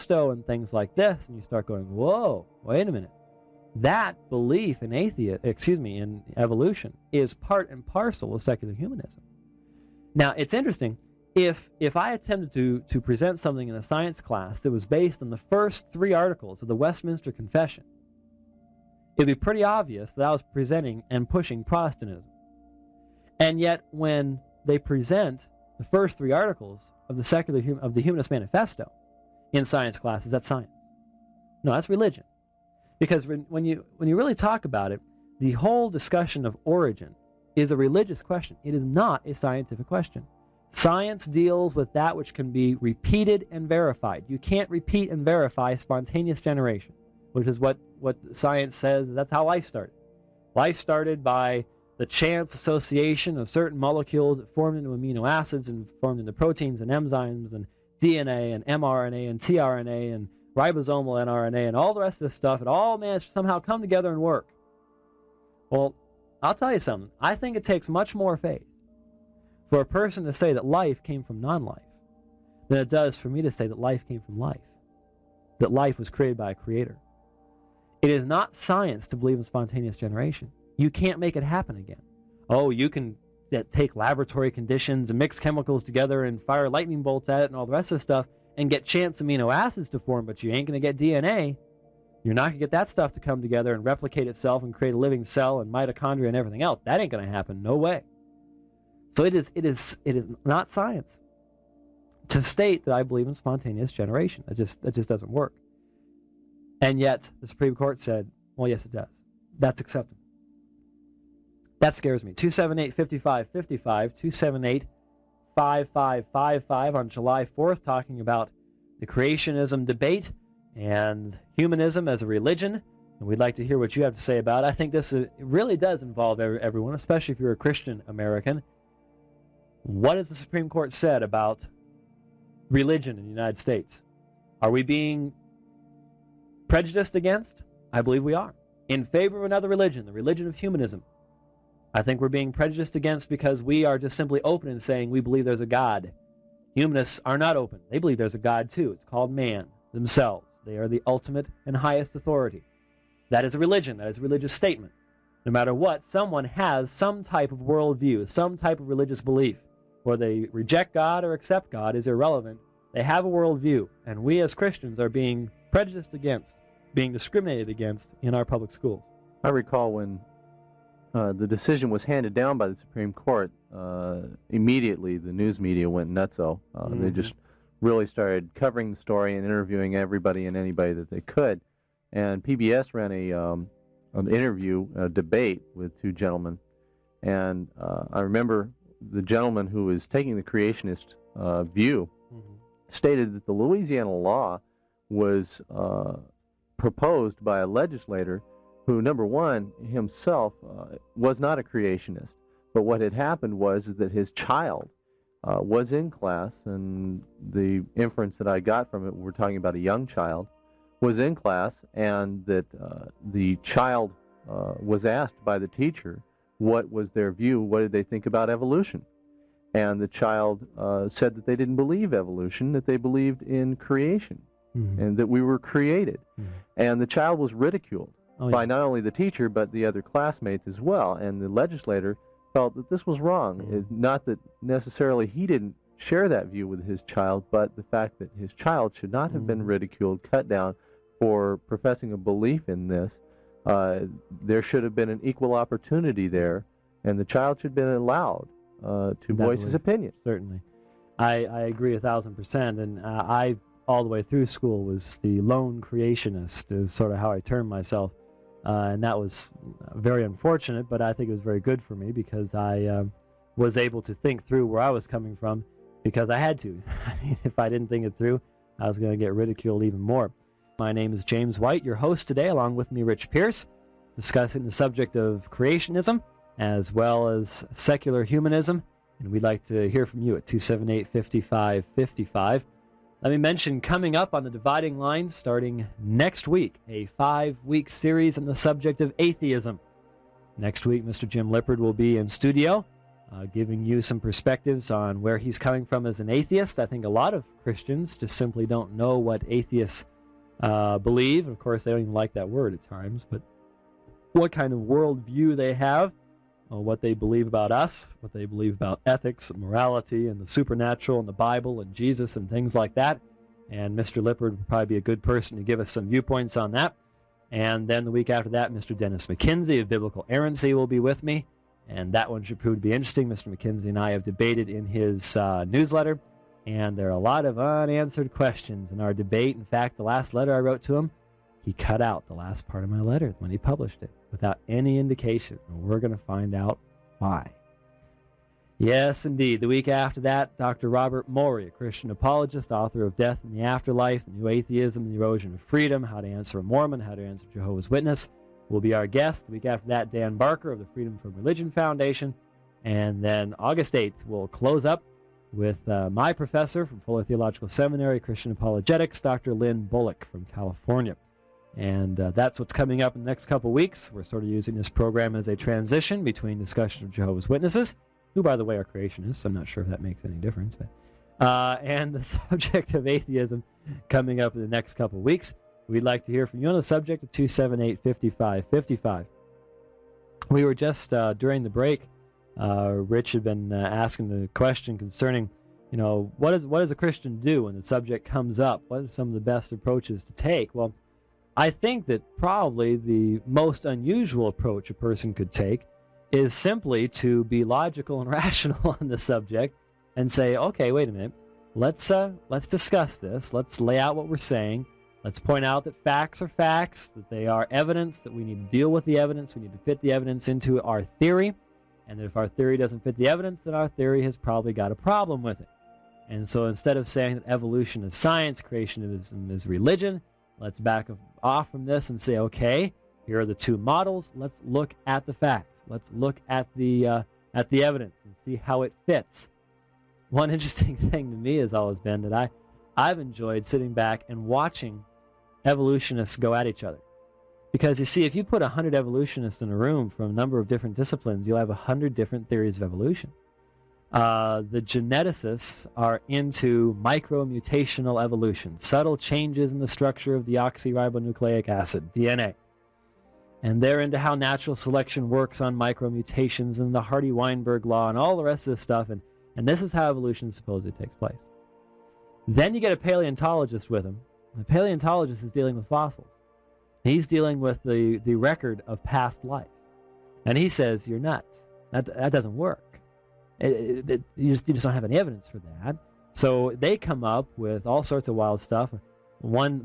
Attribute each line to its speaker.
Speaker 1: Manifesto and things like this, and you start going, whoa, wait a minute. That belief in in evolution is part and parcel of secular humanism. Now, it's interesting. If I attempted to present something in a science class that was based on the first 3 articles of the Westminster Confession, it'd be pretty obvious that I was presenting and pushing Protestantism. And yet, when they present the first 3 articles of the Humanist Manifesto in science classes, that's science. No, that's religion. Because when you really talk about it, the whole discussion of origin is a religious question. It is not a scientific question. Science deals with that which can be repeated and verified. You can't repeat and verify spontaneous generation, which is what science says. That's how life started. Life started by the chance association of certain molecules that formed into amino acids and formed into proteins and enzymes and DNA and mRNA and tRNA and ribosomal mRNA and all the rest of this stuff. It all managed to somehow come together and work. Well, I'll tell you something. I think it takes much more faith for a person to say that life came from non-life than it does for me to say that life came from life, that life was created by a creator. It is not science to believe in spontaneous generation. You can't make it happen again. Oh, you can take laboratory conditions and mix chemicals together and fire lightning bolts at it and all the rest of the stuff and get chance amino acids to form, but you ain't going to get DNA. You're not going to get that stuff to come together and replicate itself and create a living cell and mitochondria and everything else. That ain't going to happen. No way. So it is not science to state that I believe in spontaneous generation. That just doesn't work. And yet the Supreme Court said, well, yes, it does. That's acceptable. That scares me. 278-5555, 278-5555 on July 4th, talking about the creationism debate and humanism as a religion. And we'd like to hear what you have to say about it. I think this really does involve everyone, especially if you're a Christian American. What has the Supreme Court said about religion in the United States? Are we being prejudiced against? I believe we are. In favor of another religion, the religion of humanism. I think we're being prejudiced against because we are just simply open and saying we believe there's a God. Humanists are not open. They believe there's a God too. It's called man themselves. They are the ultimate and highest authority. That is a religion. That is a religious statement. No matter what, someone has some type of worldview, some type of religious belief. Whether they reject God or accept God is irrelevant. They have a worldview, and we as Christians are being prejudiced against, being discriminated against in our public schools.
Speaker 2: I recall when the decision was handed down by the Supreme Court, immediately the news media went nutso. They just really started covering the story and interviewing everybody and anybody that they could. And PBS ran an interview, a debate with 2 gentlemen. And I remember the gentleman who was taking the creationist view stated that the Louisiana law was proposed by a legislator who, number one, himself was not a creationist. But what had happened was that his child was in class, and the inference that I got from it, we're talking about a young child, was in class, and that the child was asked by the teacher what was their view, what did they think about evolution. And the child said that they didn't believe evolution, that they believed in creation, and that we were created. And the child was ridiculed by not only the teacher, but the other classmates as well. And the legislator felt that this was wrong. Not that necessarily he didn't share that view with his child, but the fact that his child should not have been ridiculed, cut down for professing a belief in this. There should have been an equal opportunity there, and the child should have been allowed to voice his opinion.
Speaker 1: Certainly. I agree 1,000%, and I, all the way through school, was the lone creationist, is sort of how I termed myself, and that was very unfortunate, but I think it was very good for me because I was able to think through where I was coming from because I had to. I mean, if I didn't think it through, I was going to get ridiculed even more. My name is James White, your host today, along with me, Rich Pierce, discussing the subject of creationism as well as secular humanism, and we'd like to hear from you at 278-5555. Let me mention, coming up on the Dividing Line, starting next week, a 5-week series on the subject of atheism. Next week, Mr. Jim Lippard will be in studio, giving you some perspectives on where he's coming from as an atheist. I think a lot of Christians just simply don't know what atheists believe. Of course, they don't even like that word at times, but what kind of worldview they have, what they believe about us, what they believe about ethics and morality and the supernatural and the Bible and Jesus and things like that. And Mr. Lippard would probably be a good person to give us some viewpoints on that. And then the week after that, Mr. Dennis McKinsey of Biblical Errancy will be with me. And that one should prove to be interesting. Mr. McKinsey and I have debated in his newsletter, and there are a lot of unanswered questions in our debate. In fact, the last letter I wrote to him, he cut out the last part of my letter when he published it without any indication. And we're going to find out why. Yes, indeed. The week after that, Dr. Robert Morey, a Christian apologist, author of Death in the Afterlife, The New Atheism, and the Erosion of Freedom, How to Answer a Mormon, How to Answer Jehovah's Witness, will be our guest. The week after that, Dan Barker of the Freedom from Religion Foundation. And then August 8th, we'll close up with my professor from Fuller Theological Seminary, Christian Apologetics, Dr. Lynn Bullock from California. And that's what's coming up in the next couple weeks. We're sort of using this program as a transition between discussion of Jehovah's Witnesses, who, by the way, are creationists. I'm not sure if that makes any difference. But and the subject of atheism coming up in the next couple weeks. We'd like to hear from you on the subject of 278-5555. We were just, during the break, Rich had been asking the question concerning, what does a Christian do when the subject comes up? What are some of the best approaches to take? Well, I think that probably the most unusual approach a person could take is simply to be logical and rational on the subject and say, okay, wait a minute, let's discuss this. Let's lay out what we're saying. Let's point out that facts are facts, that they are evidence, that we need to deal with the evidence, we need to fit the evidence into our theory, and that if our theory doesn't fit the evidence, then our theory has probably got a problem with it. And so instead of saying that evolution is science, creationism is religion, let's back off from this and say, okay, here are the two models. Let's look at the facts. Let's look at the evidence and see how it fits. One interesting thing to me has always been that I've enjoyed sitting back and watching evolutionists go at each other. Because you see, if you put 100 evolutionists in a room from a number of different disciplines, you'll have 100 different theories of evolution. The geneticists are into micromutational evolution, subtle changes in the structure of deoxyribonucleic acid, DNA. And they're into how natural selection works on micromutations and the Hardy-Weinberg law and all the rest of this stuff. And this is how evolution supposedly takes place. Then you get a paleontologist with him. The paleontologist is dealing with fossils. He's dealing with the record of past life. And he says, you're nuts. That doesn't work. You just don't have any evidence for that. So they come up with all sorts of wild stuff. One